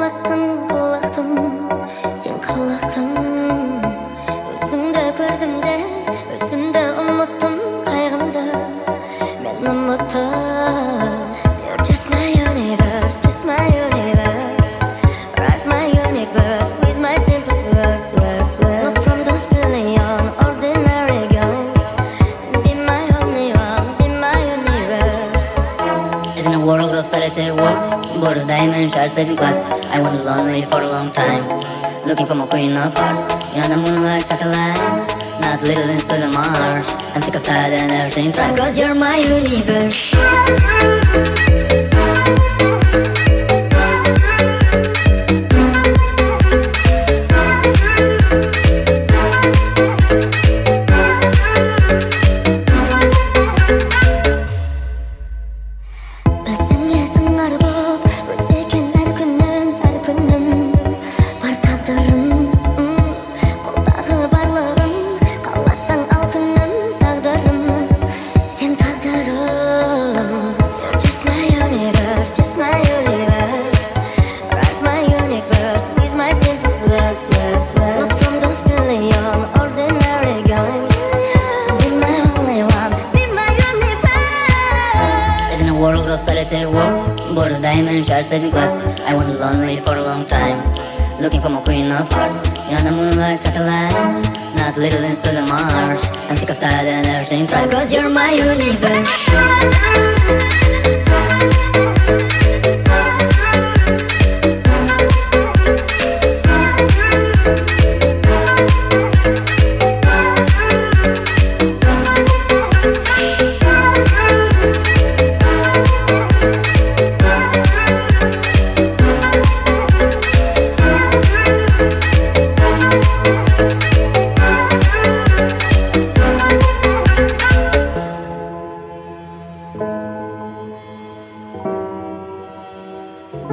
attın kılaktım, sen kılaktın. Özünde gördüm de, özümde unuttum kaygımda. Ben unuttum. You're just my universe, just my universe. Write my unique verse with my simple words, words, words. Not from those billion ordinary girls. Be my only one, be my universe. It's in a world of solitary work, bored of diamond shards, spacing clubs. I wandered lonely for a long time, looking for my queen of hearts. You're on the moon like satellite, not little instead of Mars. I'm sick of sad and everything try, cause you're my universe. Özünge zangar bop, özeken her günüm, her günüm. Var taqdırım, koldağı barlığım. Qallasan al günüm, taqdırım. Sen taqdırım. You're just my universe, just my universe. Write my unique verse with my simple words, words, words. Not from those billion ordinary girls. Be my only one, be my universe. It's in a world of solitary work, bored of diamond shards, spacing clubs. I wandered lonely for a long time, looking for my queen of hearts. You're on the moon like satellite, not little instead of Mars. I'm sick of sad and everything try, cause you're my universe.